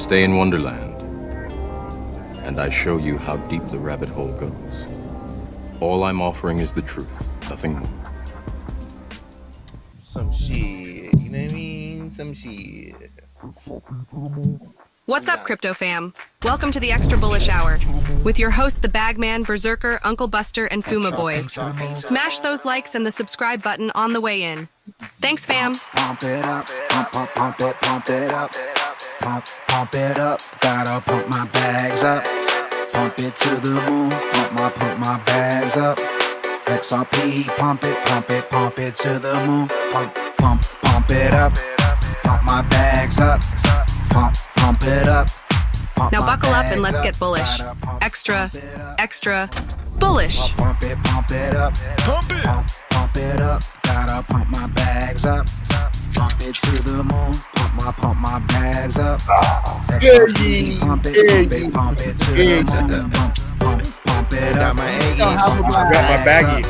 stay in Wonderland, and I show you how deep the rabbit hole goes. All I'm offering is the truth, nothing more. Some shit, you know what I mean? Some shit. What's up, crypto fam? Welcome to the Extra Bullish Hour with your hosts, the Bagman, Berserker, Uncle Buster, and Fuma Boys. Smash those likes and the subscribe button on the way in. Thanks, fam. Pump it up, pump it up, pump it up. Gotta pump my bags up, pump it to the moon. Pump my bags up. XRP, pump it to the moon. Pump it up, pump my bags up, pump it up. Now buckle up and let's get bullish. Extra bullish. Pump it up, pump it up. Gotta pump my bags up, pump it to the moon. Pump my bags up. XRP, pump it to the moon. Pump it up. Got my Aggies. I got my baggie.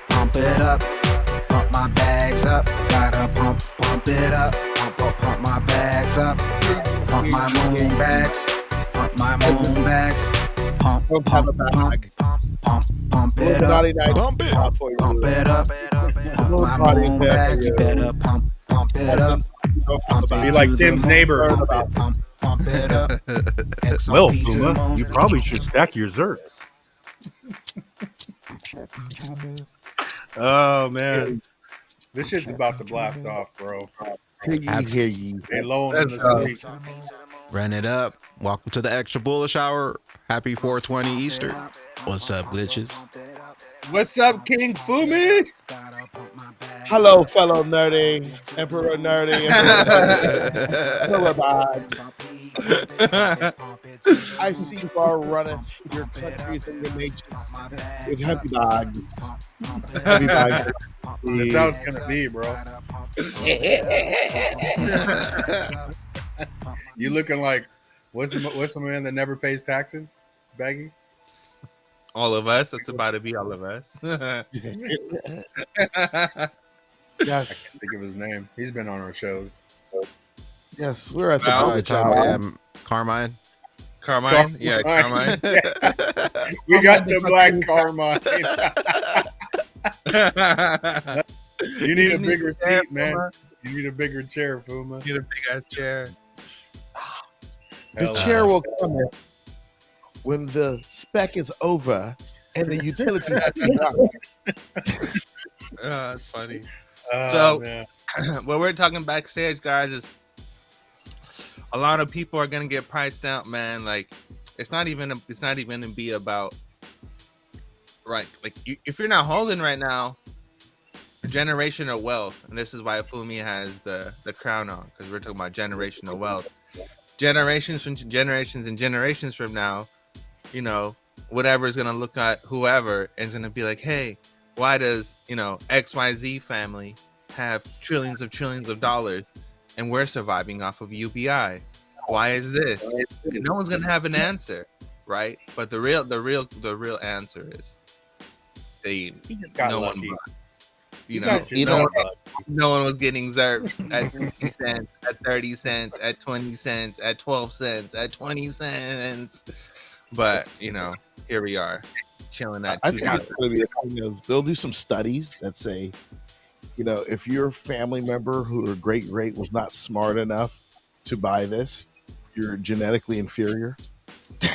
Pump it up. Pump my bags up. Gotta pump it up. Pump my bags up. Pump my moon bags. Pump my moon bags. Pump it up. Pump it up. Pump it up. Pump my moon bags. Better pump it up. Be like Tim's neighbor. Pump it up. Well, Puma, you probably should stack your Zerks. Oh man, this shit's about to blast off, bro. Hear ye. They low in the sleep. Run it up. Welcome to the Extra Bullish Hour. Happy 420 Easter. What's up, glitches? What's up, King Fumi? Hello, fellow nerdy, Emperor Nerdy, Emperor Bags. I see you are running your countries and your nations with heavy bags. Heavy bags. That's how it's gonna be, bro. You looking like what's the man that never pays taxes? Baggy? All of us. It's about to be all of us. I Yes, can't think of his name. He's been on our shows. yes, we're at the Well, Bullish Hour. Carmine. Yeah, Carmine. Carmine. We got the black Carmine. You need a bigger seat, man. You need a bigger chair, Fuma. Get a big ass chair. The chair will come in when the spec is over and the utility has been done. That's funny. Oh, So- man. What we're talking backstage, guys, is a lot of people are gonna get priced out, man. Like, it's not even to be about right. Like, if you're not holding right now, generational wealth, and this is why Fumi has the crown on, because we're talking about generational wealth. Generations and generations from now, you know, whatever is gonna look at whoever and is gonna be like, hey, why does XYZ family have trillions of dollars and we're surviving off of UBI? Why is this? And no one's gonna have an answer, right? But the real answer is He just got no lucky. one, You got you know, no one was getting ZERPs at 60 cents, at 30 cents, at 20 cents, at 12 cents, at 20 cents. But here we are, chilling at I think it's 2,000. going to be a thing of they'll do some studies that say, if your family member who great was not smart enough to buy this, you're genetically inferior. It's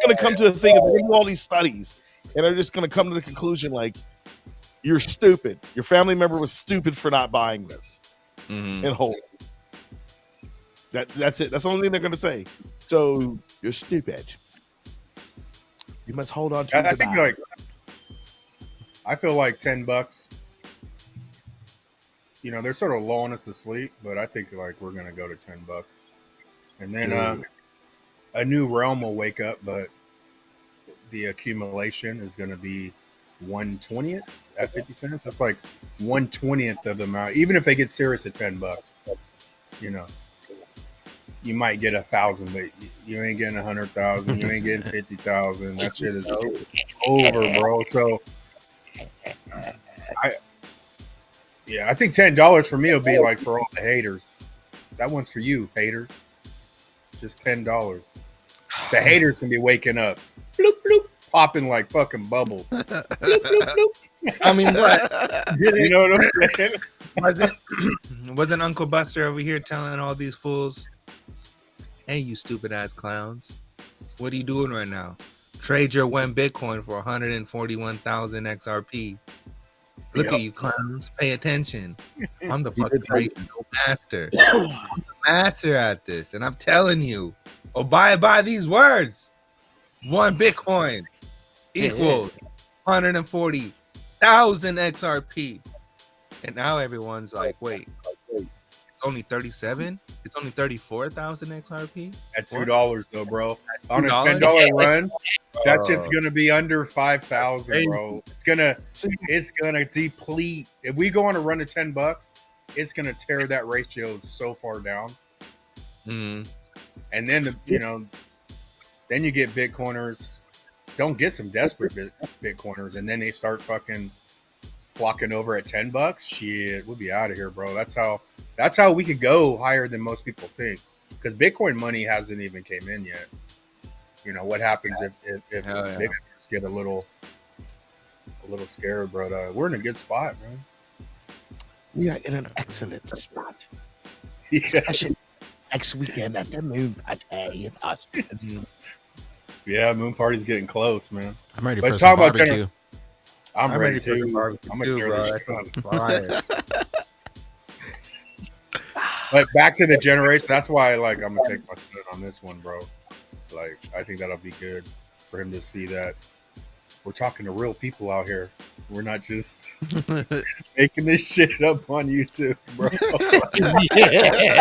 gonna come to a thing of they're gonna do all these studies, and they're just gonna come to the conclusion like you're stupid. Your family member was stupid for not buying this Mhm. and holding. That's it. That's the only thing they're gonna say. So you're stupid. You must hold on to I the think buy. I feel like $10. They're sort of lulling us to sleep, but I think like we're gonna go to $10, and then a new realm will wake up. But the accumulation is gonna be 1/20th at 50 cents. That's like 1/20th of the amount. Even if they get serious at $10, you might get 1,000, but you ain't getting 100,000. You ain't getting 50,000. That shit is over, bro. So Yeah, I think $10 for me will be like for all the haters. That one's for you, haters. Just $10. The haters can be waking up, bloop bloop, popping like fucking bubbles. Bloop bloop bloop. I mean, but You know what I'm saying? wasn't Uncle Buster over here telling all these fools, "Hey, you stupid ass clowns, what are you doing right now? Trade your one Bitcoin for 141,000 XRP. Look Yep. at you clowns. Pay attention. I'm the fucking great master. I'm the master at this, and I'm telling you, abide by these words. One Bitcoin equals 140,000 XRP." And now everyone's like, wait, it's only 37? It's only 34,000 XRP? At $2 though, bro. On a $2? $10 run, that shit's gonna be under 5,000, bro. It's gonna deplete. If we go on a run of $10, it's gonna tear that ratio so far down. Mm. And then then you get Bitcoiners. Don't get some desperate Bitcoiners, and then they start fucking flocking over at $10. Shit, we'll be out of here, bro. That's how we could go higher than most people think. Because Bitcoin money hasn't even came in yet. You know what happens if Bitcoiners get a little scared, bro? We're in a good spot, man. We are in an excellent spot. Yeah. Especially next weekend at the moon party. Yeah, moon party's getting close, man. I'm ready But for some talk about barbecue. I'm ready for the to. barbecue I'm gonna too, tear bro. this That's shit up. fire. But back to the generation. That's why, like, I'm gonna take my son on this one, bro. Like, I think that'll be good for him to see that we're talking to real people out here. We're not just making this shit up on YouTube, bro. Hey,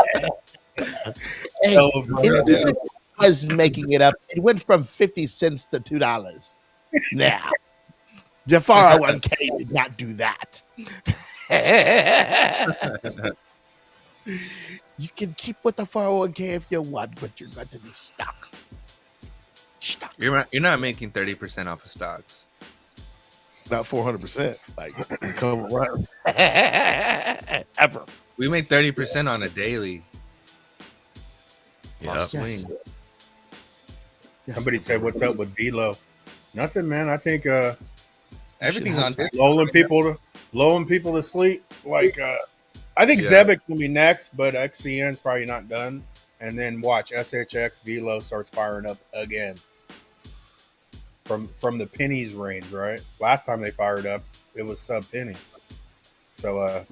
Hell of a real deal. it was making it up. It went from 50 cents to $2. Now, the 401k did not do that. You can keep with the 401k if you want, but you're going to be stuck. You're not making 30% off of stocks. Not 400%. Like, come around. Ever. We make 30% on a daily. Yeah. Swing. Somebody said, "What's up with Velo?" Nothing, man. I think Everything's on this. lulling people to sleep. Like I think Zebek's gonna be next, but XCN's probably not done. And then watch SHX Velo starts firing up again from the pennies range. Right, last time they fired up, it was sub penny. So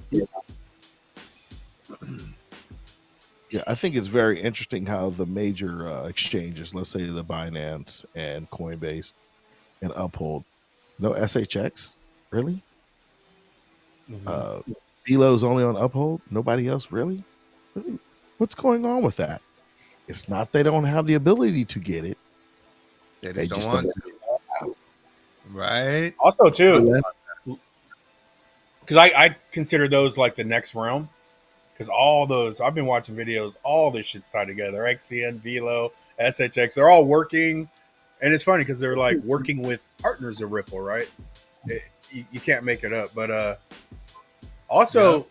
Yeah, I think it's very interesting how the major exchanges, let's say the Binance and Coinbase and Uphold, no SHX, really? Velo's only on Uphold, nobody else, really? What's going on with that? It's not they don't have the ability to get it. They just don't want to. Right. also too, because I consider those like the next realm. Because all those, I've been watching videos, all this shit's tied together. XCN, Velo, SHX, they're all working. And it's funny because they're like working with partners of Ripple, right? You can't make it up. But also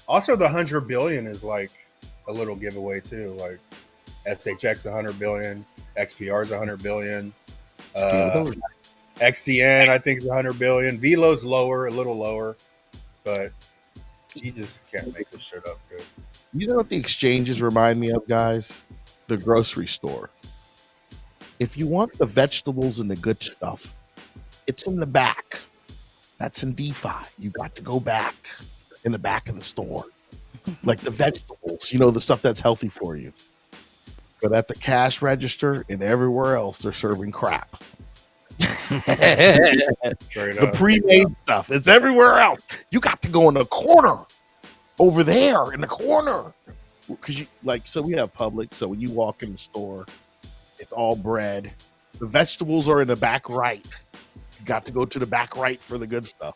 the 100 billion is like a little giveaway too. Like SHX 100 billion, XPR is 100 billion. XCN I think is 100 billion. Velo's lower, a little lower, but you just can't make this shit up, dude. You know what the exchanges remind me of, guys? The grocery store. If you want the vegetables and the good stuff, it's in the back. That's in DeFi. You got to go back in the back of the store. Like the vegetables, the stuff that's healthy for you. But at the cash register and everywhere else, they're serving crap. The pre-made stuff. It's everywhere else. You got to go in the corner over there in the corner. Because so we have Publix. So when you walk in the store, it's all bread. The vegetables are in the back right. You got to go to the back right for the good stuff.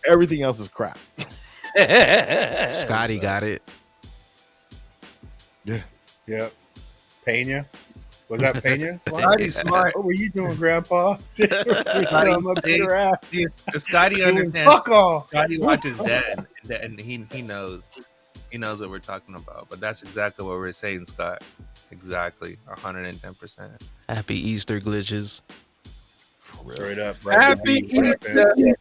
Everything else is crap. Scotty got it. Yeah. Yep. Pena. Was that Pena? Scotty's smart. What were you doing, Grandpa? I'm a bitter ass. See, Scotty Doing understands. fuck all. Scotty watches Dad, and he knows what we're talking about. But that's exactly what we're saying, Scott. Exactly, 110%. Happy Easter glitches. Straight up. Happy Easter.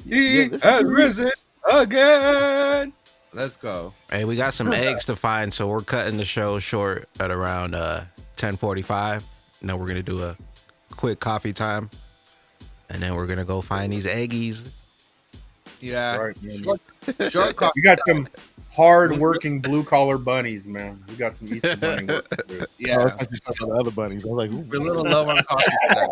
He has risen again. Let's go. Hey, we got some eggs to find, so we're cutting the show short at around 10:45. Now we're gonna do a quick coffee time, and then we're gonna go find these eggies. Yeah. Right, man. Short call. You got some hard-working blue-collar bunnies, man. We got some Easter bunny work to do. I Yeah. thought you talking about the other bunnies. I was like, ooh, We're a little low on coffee today.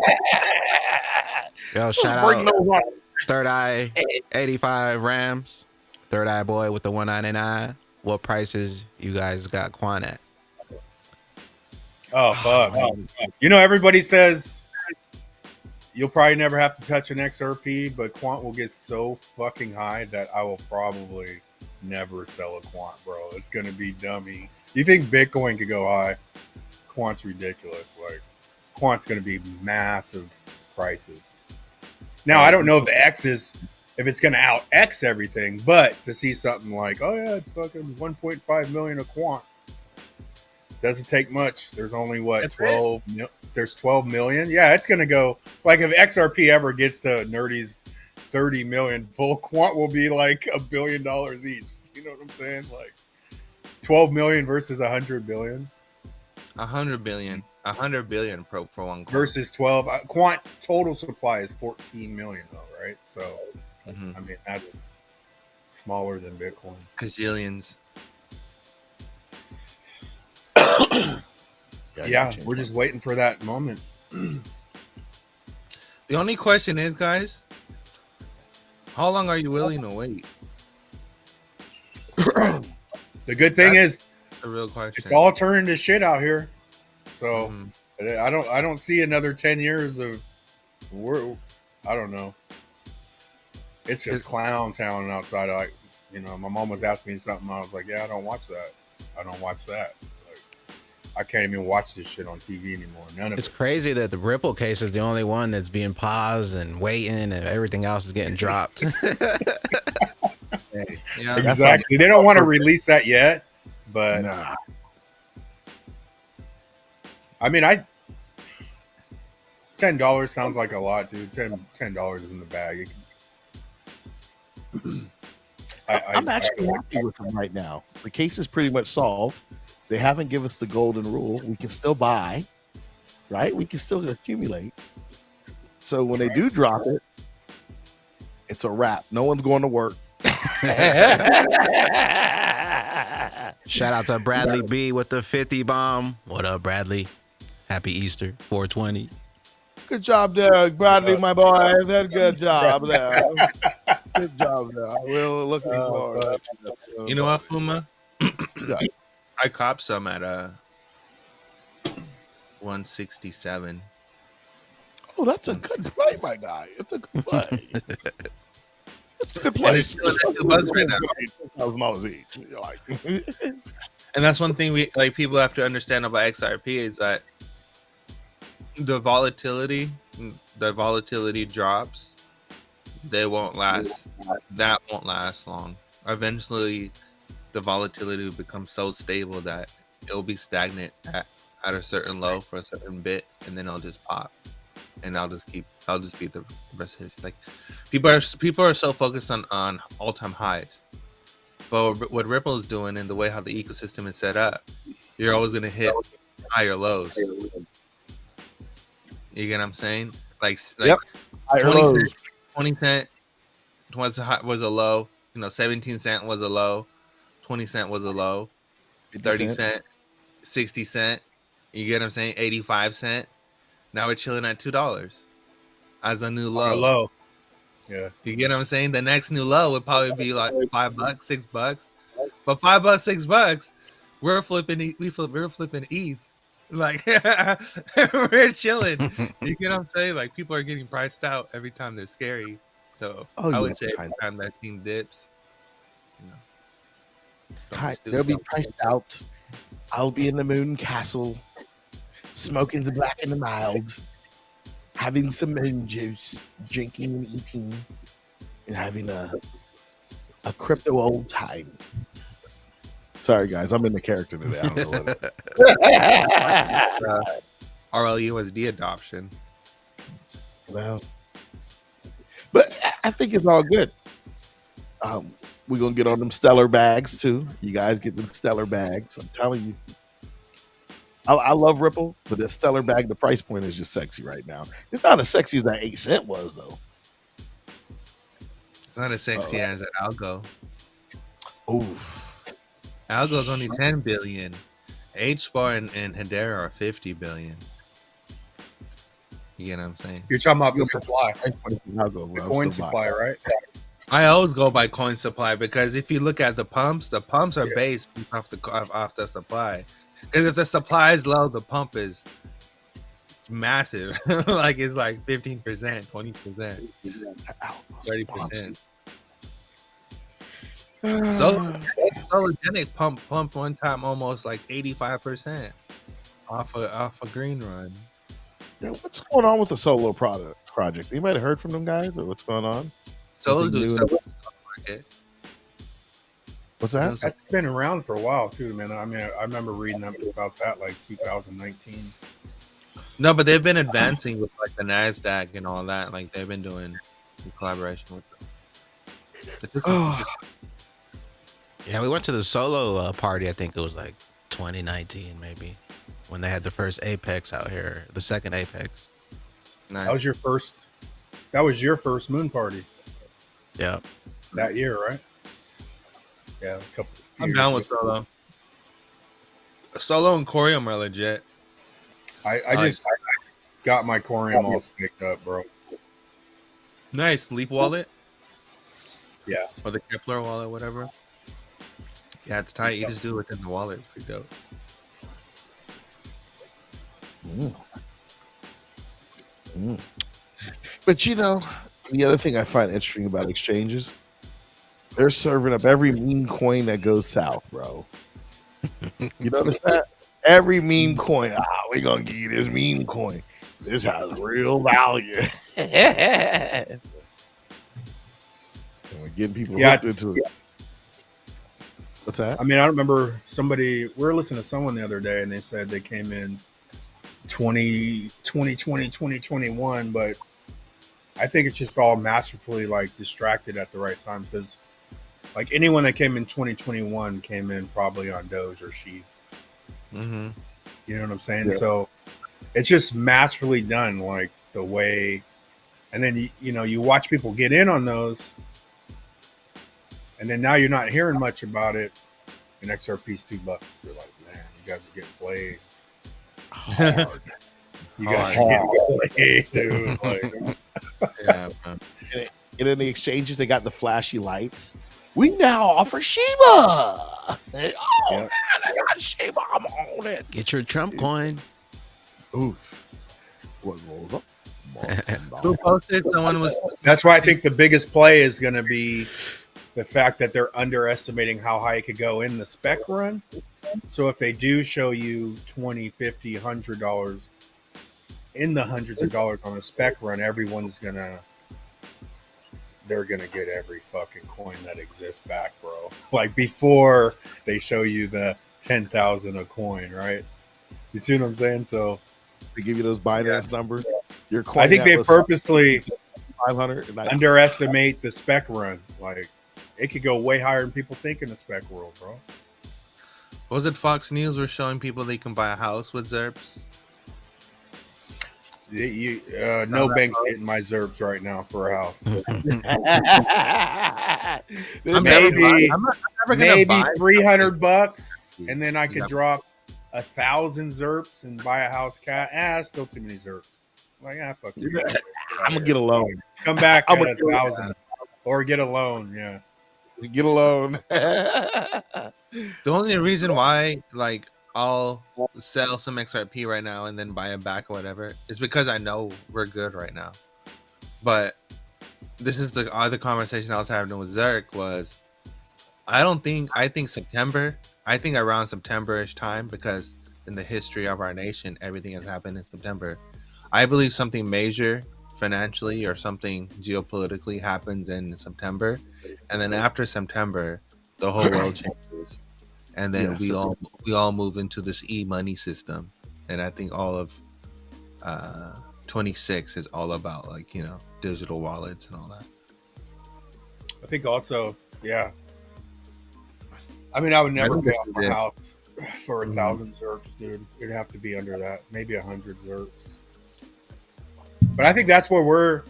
Yo, shout bring out those on. Third Eye 85 Rams. Third Eye Boy with the 199. What prices you guys got Quant at? Oh, fuck. You know, everybody says you'll probably never have to touch an XRP, but Quant will get so fucking high that I will probably never sell a Quant, bro. It's going to be dummy. You think Bitcoin could go high? Quant's ridiculous. Like, Quant's going to be massive prices. Now, I don't know if the X is, if it's going to out X everything, but to see something like, oh yeah, it's fucking 1.5 million a Quant. Doesn't take much. There's only what, 12 there's 12 million. Yeah, it's going to go, like if XRP ever gets to Nerdy's 30 million, full Quant will be like $1 billion each. You know what I'm saying? Like 12 million versus 100 billion. 100 billion. 100 billion for one coin. Versus 12. Quant total supply is 14 million though, right? So, I mean, that's smaller than Bitcoin. Gazillions. Yeah, we're just waiting for that moment. The only question is, guys, how long are you willing to wait? The good thing is The real question. it's all turning to shit out here. So I don't see another 10 years of I don't know. It's just clown town outside. My mom was asking me something. I was like, yeah, I don't watch that. Like, I can't even watch this shit on TV anymore. None of It's it. crazy that the Ripple case is the only one that's being paused and waiting, and everything else is getting dropped. Yeah. Exactly. They don't want to release that yet, but nah. I mean, $10 sounds like a lot, dude. $10 is in the bag. I'm actually happy with them right now. The case is pretty much solved. They haven't given us the golden rule. We can still buy, right? We can still accumulate. So when they do drop it, it's a wrap. No one's going to work. Shout out to Bradley B with the 50 bomb. What up, Bradley? Happy Easter, 420. Good job there, Bradley, my boy. That's a good job there. Good job there. We're looking forward. You know what, Fuma? Yeah. I copped some at 167. Oh, that's a good play, my guy. It's a good play. It's a good play. And it's still at $2 right now. $1,000 each. You're like, And that's one thing people have to understand about XRP is that the volatility drops. They won't last. That won't last long. Eventually, the volatility will become so stable that it'll be stagnant at a certain low for a certain bit, and then it'll just pop, and I'll just beat the rest of it. Like people are so focused on all-time highs, but what Ripple is doing and the way how the ecosystem is set up, you're always gonna hit higher lows. You get what I'm saying? Like yep. 20 cent was a low. 17 cent was a low. 20 cent was a low. 30 cent, 60 cent. You get what I'm saying? 85 cent. Now we're chilling at $2 as a new low. Yeah. You get what I'm saying? The next new low would probably be like $5, $6. But $5, $6, we're flipping ETH. Like we're chilling. You get what I'm saying? Like people are getting priced out every time they're scary. So I would say every time that team dips, they'll be priced out. I'll be in the moon castle smoking the black and the mild, having some moon juice, drinking and eating, and having a crypto old time. Sorry, guys, I'm in the character today. I don't know what it RLUSD adoption. well, but I think it's all good. We're gonna get on them stellar bags too. You guys get them stellar bags. I'm telling you. I love Ripple, but the stellar bag, the price point is just sexy right now. It's not as sexy as that 8 cent was, though. It's not as sexy as an Algo. Oof. Algo's only 10 billion. HBAR and Hedera are 50 billion. You get what I'm saying? You're talking about the supply, Algo, the bro. coin So supply, right? I always go by coin supply because if you look at the pumps are based off the supply. Because if the supply is low, the pump is massive. Like it's like 15%, 20%, 30%. So Sologenic pump one time almost like 85% off a green run. Yeah, what's going on with the solo project? Anybody heard from them guys, or what's going on? So's doing new stuff in the stock market. What's that? That's been around for a while too, man. I mean, I remember reading about that like 2019. No, but they've been advancing with like the NASDAQ and all that. Like they've been doing in collaboration with them. Yeah, we went to the solo party. I think it was like 2019, maybe, when they had the first Apex out here, the second Apex. Nice. That was your first moon party Yeah. that year, right? Yeah, a couple. I'm down with Solo. Solo and Corium are legit. I just got my Corium all staked up, bro. Nice. Leap wallet? Yeah. Or the Kepler wallet, whatever. Yeah, it's tight. You just do it within the wallet. It's pretty dope. But you know, the other thing I find interesting about exchanges, they're serving up every meme coin that goes south, bro. You notice that? Every meme coin, we're gonna give you this meme coin. This has real value. And we're getting people hooked into it. What's that? I mean, I remember we were listening to someone the other day, and they said they came in 2020, 2021, but I think it's just all masterfully like distracted at the right time, because like anyone that came in 2021 came in probably on Doge or Sheep. Mm-hmm. You know what I'm saying? Yeah. So it's just masterfully done, like the way, and then you watch people get in on those, and then now you're not hearing much about it, and XRP's $2. You're like, man, you guys are getting played hard. You guys are getting played, dude. Like, Yeah, man. And in the exchanges, they got the flashy lights. We now offer Shiba. Man, I got Shiba. I'm on it. Get your Trump coin. Oof. What rolls up? Who posted? Someone was. that's why I think the biggest play is going to be the fact that they're underestimating how high it could go in the spec run. So if they do show you $20, $50, $100 in the hundreds of dollars on a spec run, they're gonna get every fucking coin that exists back, bro. Like before they show you the 10,000 a coin, right? You see what I'm saying? So They give you those Binance numbers. Your coin I think they purposely 500. underestimate the spec run. Like it could go way higher than people think in the spec world, bro. Was it Fox News were showing people they can buy a house with ZERPs? No bank's getting my ZERPs right now for a house. I'm never gonna buy $300, and then I could drop 1,000 ZERPs and buy a house. Still too many ZERPs. Like, fuck you. I'm gonna get a loan. Come back I'm at 1,000 or get a loan. Yeah. Get a loan. The only reason why, like, I'll sell some XRP right now and then buy it back or whatever is because I know we're good right now. But this is the other conversation I was having with Zerk was, I think September, around September-ish time, because in the history of our nation, everything has happened in September. I believe something major financially or something geopolitically happens in September, and then after September, the whole world changes, and then we all move into this e-money system. And I think all of 26 is all about like, you know, digital wallets and all that. I think also, yeah. I mean, I would never pay off my house for 1,000 zerps, dude. It'd have to be under that, maybe 100 zerps. But I think that's where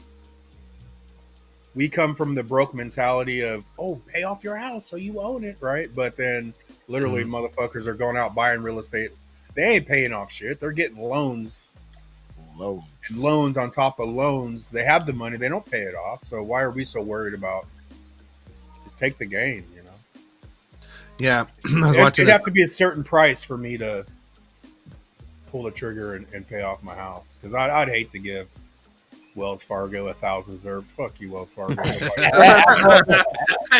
we come from, the broke mentality of, oh, pay off your house so you own it, right? But then literally motherfuckers are going out buying real estate. They ain't paying off shit. They're getting loans on top of loans. They have the money. They don't pay it off. So why are we so worried about just take the gain, you know? Yeah. It'd have to be a certain price for me to pull the trigger and pay off my house. Because I'd hate to give Wells Fargo 1,000 zerps. Fuck you, Wells Fargo. I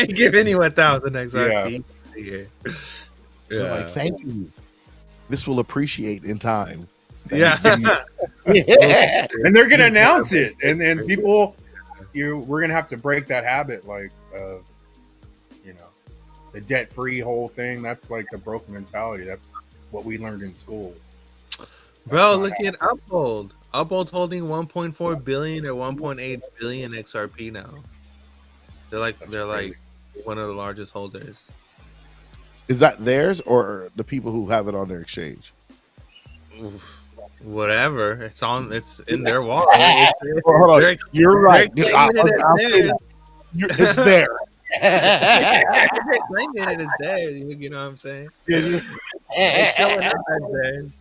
ain't giving you 1,000 XRP. Yeah. Like, thank you. This will appreciate in time. Yeah. And they're gonna announce it, and then people, we're gonna have to break that habit, like, you know, the debt-free whole thing. That's like the broke mentality. That's what we learned in school. Bro, look at Uphold. Uphold's holding 1.4 billion or 1.8 billion XRP now. They're like one of the largest holders. Is that theirs or the people who have it on their exchange? Whatever. It's in their wallet. Hold on. You're right. It's there. They're claiming it is theirs. You know what I'm saying? It's showing up as theirs.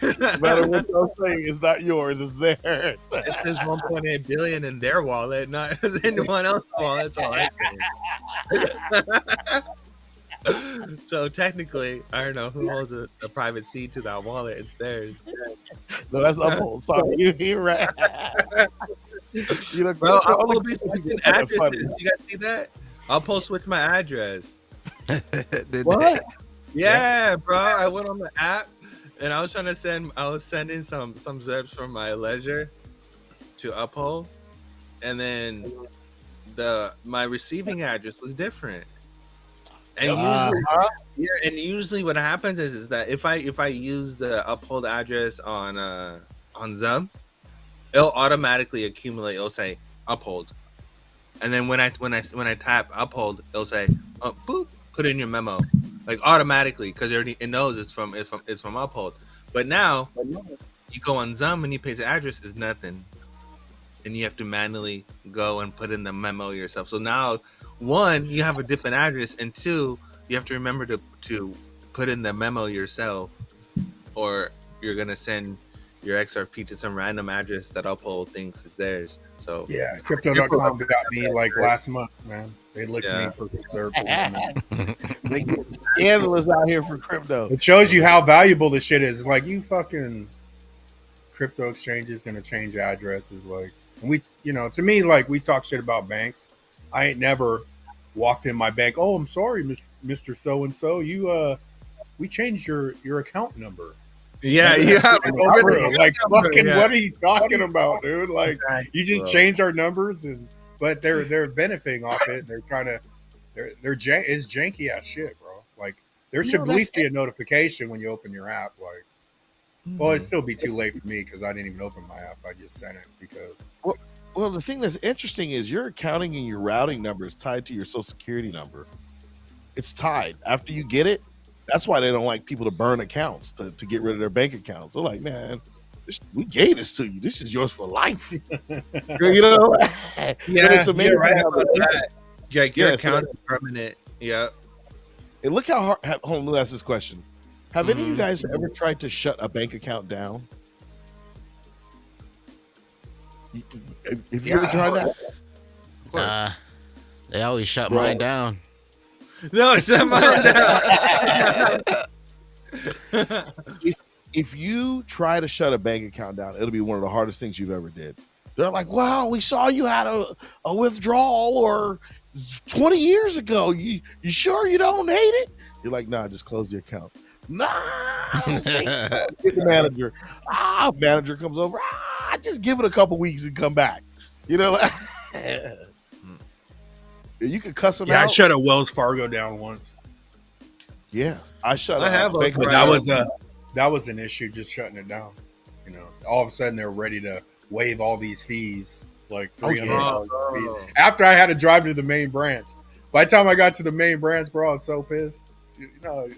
No matter what they're saying, it's not yours, it's theirs. It says 1.8 billion in their wallet, not anyone else's wallet. That's all I think. So technically, I don't know who holds a private seed to that wallet. It's theirs. No, that's Uphold. Sorry, you're right. Bro, Uphold be switching addresses. You guys see that? Uphold switched my address. What? Yeah, bro. I went on the app. And I was sending some zerps from my ledger to Uphold, and then my receiving address was different. And usually what happens is that if I use the Uphold address on Zum, it'll automatically accumulate. It'll say Uphold, and then when I tap Uphold, it'll say boop, put in your memo. Like automatically, because it knows it's from Uphold. But now you go on Zum and you paste the address, is nothing, and you have to manually go and put in the memo yourself. So now, one, you have a different address, and two, you have to remember to put in the memo yourself, or you're gonna send your XRP to some random address that Uphold thinks is theirs. So yeah, Crypto.com got me like last month, man. They licked me for reserve. They get scandalous out here for crypto. It shows you how valuable this shit is. It's like, you fucking crypto exchange is gonna change addresses. Like, and we, you know, to me, like, we talk shit about banks. I ain't never walked in my bank. Oh, I'm sorry, Mr. So and So. We changed your account number. Yeah. Like, fucking, what are you talking about, dude? Like, you just changed our numbers, but they're benefiting off it. They're kind of it's janky ass shit, bro. Like, there should at least be a notification when you open your app. Like, well, it'd still be too late for me because I didn't even open my app. I just sent it because. Well, the thing that's interesting is your accounting and your routing number is tied to your social security number. It's tied. After you get it, that's why they don't like people to burn accounts to get rid of their bank accounts. They're like, man, we gave this to you. This is yours for life. You know? It's amazing. Right about that. Yeah, your account is permanent. Yeah. And look how hard. Hold on, let me ask this question. Have any of you guys ever tried to shut a bank account down? Have you ever tried that? They always shut mine down. No, shut mine down. If you try to shut a bank account down, it'll be one of the hardest things you've ever did. They're like, wow, we saw you had a withdrawal or 20 years ago. You sure you don't hate it? You're like, nah, just close the account. Nah, don't think so. Get the manager. Manager comes over. Just give it a couple weeks and come back. You know, you can cuss them Yeah, I out. shut a Wells Fargo down once. Yes, I shut. I have Bank a- But of that was an issue, just shutting it down. You know, all of a sudden they're ready to waive all these fees, like $300 fees. After I had to drive to the main branch. By the time I got to the main branch, bro, I was so pissed. You know,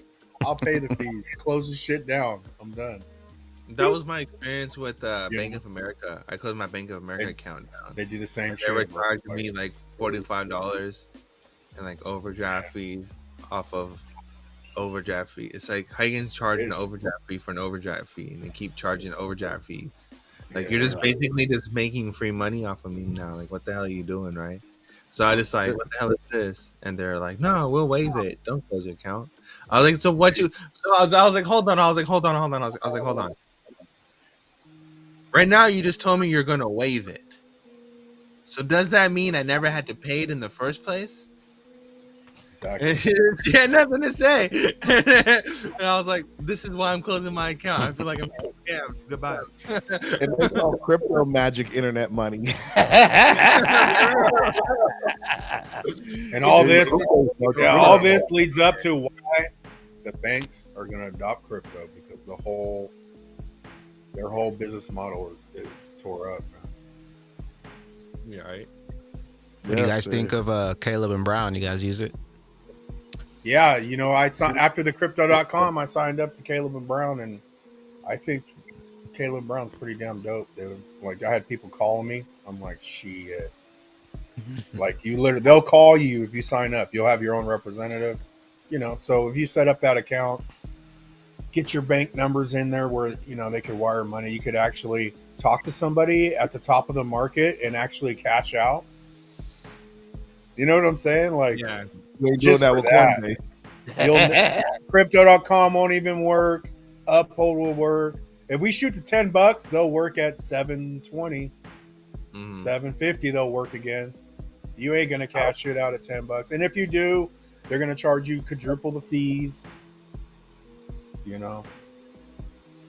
I'll pay the fees. Close the shit down. I'm done. That was my experience with Bank of America. I closed my Bank of America account down. They do the same They were shit. bro. charging me like $45 and like overdraft fee off of overdraft fee. It's like how you can charge an It's- overdraft fee for an overdraft fee and they keep charging overdraft fees. Like Yeah. you're just basically just making free money off of me now. Like what the hell are you doing, right? So I just like, what the hell is this? And they're like, no, we'll waive it. Don't close your account. I was like, so what you? So I was like, hold on. I was like, hold on. I was like, hold on. Right now, you just told me you're gonna waive it. So does that mean I never had to pay it in the first place? Exactly. And she had nothing to say. And I was like, this is why I'm closing my account. I feel like I'm scammed. Goodbye. and they call crypto magic internet money. And all this leads up to why the banks are going to adopt crypto, because their whole business model is tore up. Yeah, right. What do you guys think of Caleb and Brown? You guys use it? Yeah, you know, I signed after the crypto.com. I signed up to Caleb and Brown, and I think Caleb Brown's pretty damn dope, dude. Like, I had people calling me. I'm like, shit. Like, they'll call you if you sign up. You'll have your own representative, you know. So if you set up that account, get your bank numbers in there where, you know, they could wire money. You could actually talk to somebody at the top of the market and actually cash out. You know what I'm saying? Like, Yeah. You're doing just that for with that. Coinbase. Crypto.com won't even work. Uphold will work. If we shoot to $10, they'll work at 720, 750. They'll work again. You ain't gonna cash it out at $10, and if you do, they're gonna charge you quadruple the fees. You know.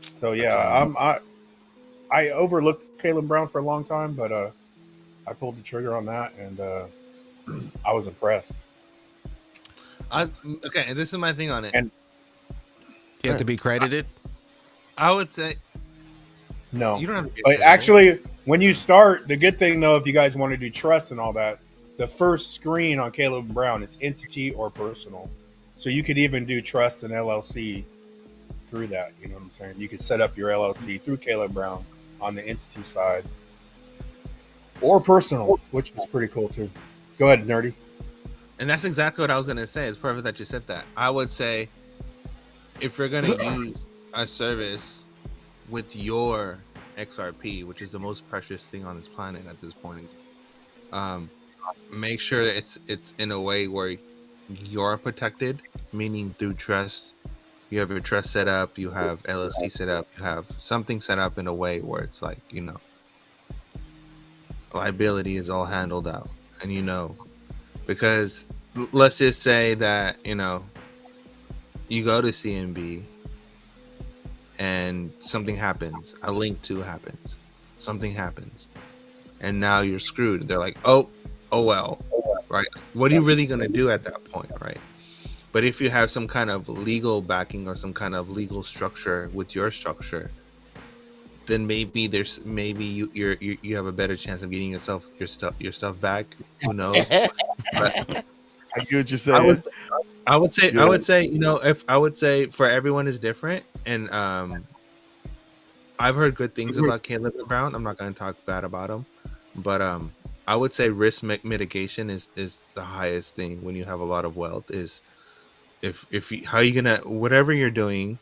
So yeah, I overlooked Caleb Brown for a long time, but I pulled the trigger on that, and I was impressed. Okay, and this is my thing on it. And You have to be credited. I would say no, you don't have to be but credited. actually, when you start, the good thing though, if you guys want to do trust and all that, the first screen on Caleb Brown is entity or personal. So you could even do trust and LLC through that. You know what I'm saying? You could set up your LLC through Caleb Brown on the entity side or personal, which was pretty cool too. Go ahead, Nerdy. And that's exactly what I was gonna say. It's perfect that you said that. I would say if you're gonna use a service with your XRP, which is the most precious thing on this planet at this point, make sure it's in a way where you're protected, meaning through trust. You have your trust set up, you have LLC set up, you have something set up in a way where it's like, you know, liability is all handled out, and you know, because let's just say that, you know, you go to CNB and something happens, a link to happens, something happens, and now you're screwed. They're like, oh well, right? What are you really gonna do at that point, right? But if you have some kind of legal backing or some kind of legal structure with your structure, then maybe you have a better chance of getting your stuff back. Who knows? But I get what you're saying. I would say, you know, for everyone is different, and I've heard good things about Caleb and Brown. I'm not going to talk bad about him, but I would say risk mitigation is the highest thing when you have a lot of wealth. Is if you, how you gonna, whatever you're doing,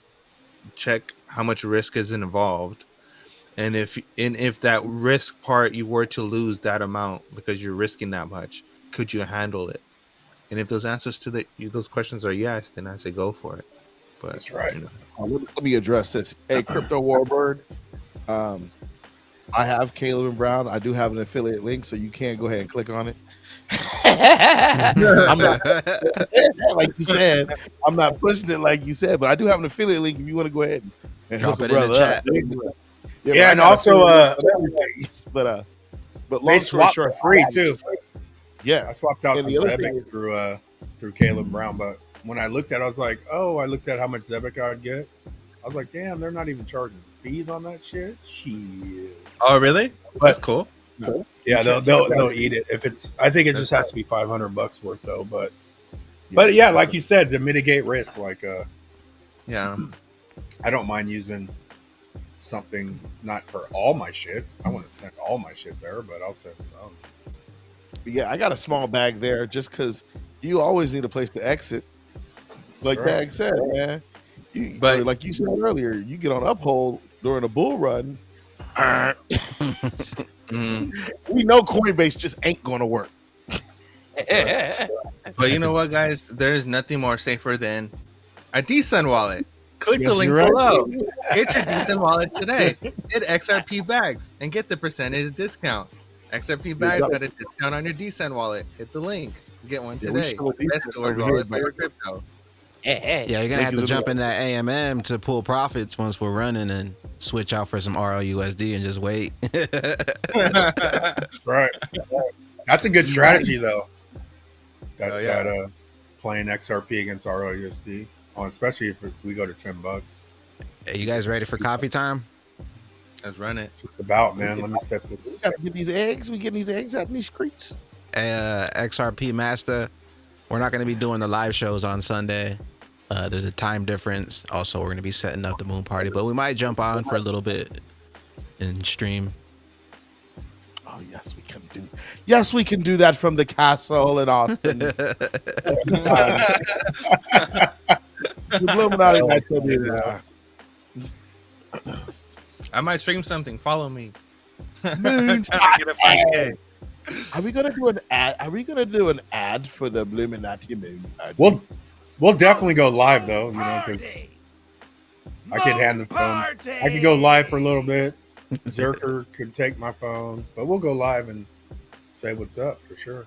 check how much risk is involved, and if that risk part you were to lose that amount because you're risking that much, could you handle it? And if those answers to those questions are yes, then I say go for it. But That's right. You know. Let me address this. Hey, Crypto Warbird. I have Caleb and Brown. I do have an affiliate link, so you can go ahead and click on it. I'm not, like you said, I'm not pushing it like you said, but I do have an affiliate link if you want to go ahead and Drop hook it a in the brother up. chat. Yeah, I and got also, but they long story swap short, for free too. yeah. I swapped out And some the other thing Zebic through Caleb Brown, but when I looked at it, I was like, oh, I looked at how much Zebic I'd get. I was like, damn, they're not even charging fees on that shit. Shit. Oh, really? That's cool. Yeah, they'll eat it if it's. I think it just has to be $500 worth though. But yeah, like you said, to mitigate risk, like Yeah. I don't mind using something not for all my shit. I want to send all my shit there, but I'll send some. Yeah, I got a small bag there just because you always need a place to exit. Like Sure. Bag said, man. But- But like you said earlier, you get on uphold during a bull run. We know Coinbase just ain't going to work. But you know what, guys? There is nothing more safer than a DSUN wallet. Click the Yes, link you're right. below. Get your DSUN wallet today. Hit XRP bags and get the percentage discount. XRP bags got a discount on your DSUN wallet. Hit the link. Get one Yeah, we today. should have Best DSUN storage over here, wallet for but- your crypto. Yeah, you're gonna have to Because jump in that AMM to pull profits once we're running and switch out for some RLUSD and just wait. Right. That's a good strategy though. That, Oh, yeah. that playing XRP against RLUSD, especially if we go to $10. Hey, you guys ready for coffee time? Let's run it. Just about, man. Let me set this. We gotta get these eggs. We getting these eggs out in these streets. XRP Master. We're not gonna be doing the live shows on Sunday. There's a time difference. Also, we're gonna be setting up the moon party, but we might jump on for a little bit and stream. Oh yes, we can do. Yes, we can do that from the castle in Austin. The Illuminati might come in, I might stream something. Follow me. Moon. Trying to get a 5K. Are we gonna do an ad? Are we gonna do an ad for the Illuminati moon? We'll definitely go live though, because I could hand the phone. I could go live for a little bit. Zerker could take my phone, but we'll go live and say what's up for sure.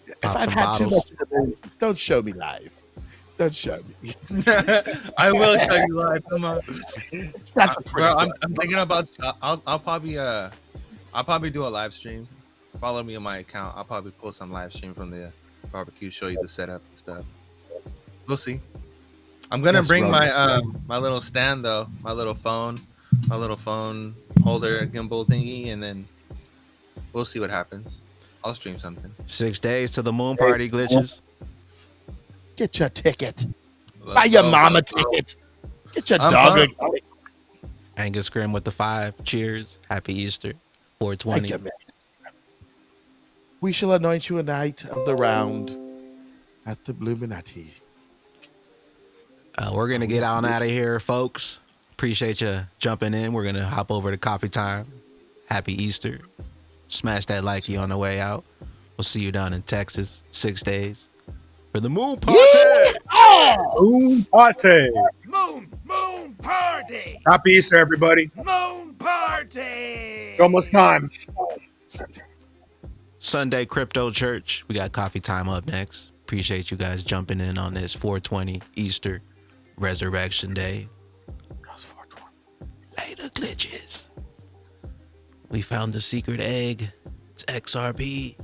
If Pop I've some had too bottles. much, don't show me live. Don't show me. I will show you live. Come on. It's not the Bro, pretty I'm thinking about. I'll probably do a live stream. Follow me on my account. I'll probably post some live stream from the barbecue, show you the setup and stuff. We'll see. I'm gonna That's bring right. my my little stand though, my little phone holder gimbal thingy, and then we'll see what happens. I'll stream something. 6 days to the moon party, glitches. Get your ticket. Let's Buy your go. mama ticket. Get your I'm dog a pumped. ticket. Angus Grim with the 5. Cheers. Happy Easter. Thank 420. you, man. We shall anoint you a knight of the round at the Illuminati. We're gonna get on out of here, folks. Appreciate you jumping in. We're gonna hop over to coffee time. Happy Easter. Smash that likey on the way out. We'll see you down in Texas 6 days for the moon party. Moon party. Moon party! Happy Easter, everybody. Moon party! It's almost time. Sunday Crypto Church. We got coffee time up next. Appreciate you guys jumping in on this 420 Easter Resurrection Day. Later, glitches. We found the secret egg. It's XRP.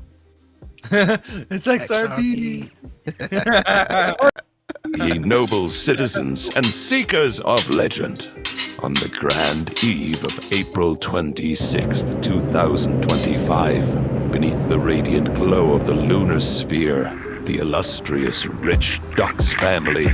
It's XRP. Ye noble citizens and seekers of legend, on the grand eve of April 26th, 2025, beneath the radiant glow of the lunar sphere, the illustrious rich Dux family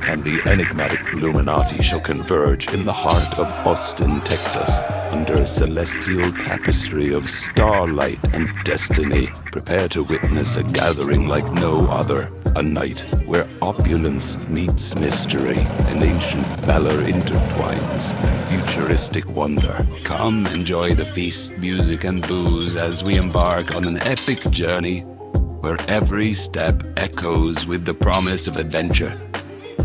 and the enigmatic Illuminati shall converge in the heart of Austin, Texas, under a celestial tapestry of starlight and destiny. Prepare to witness a gathering like no other. A night where opulence meets mystery and ancient valor intertwines with futuristic wonder. Come enjoy the feast, music, and booze as we embark on an epic journey where every step echoes with the promise of adventure,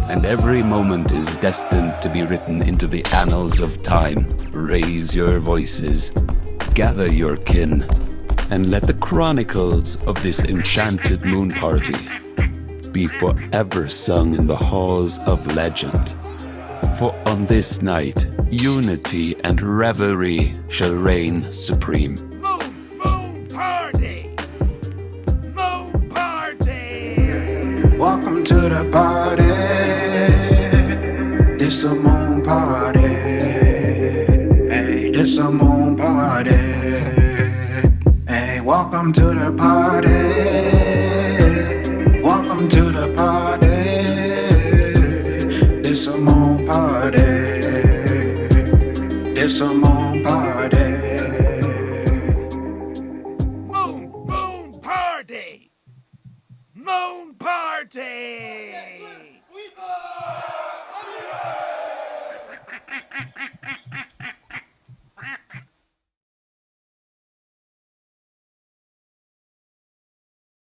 and every moment is destined to be written into the annals of time. Raise your voices, gather your kin, and let the chronicles of this enchanted moon party be forever sung in the halls of legend. For on this night, unity and revelry shall reign supreme. Moon party! Moon party! Welcome to the party. This a moon party. Hey, this a moon party. Hey, welcome to the party. Welcome to the party. This a moon party. This a moon party. Moon party! Moon party!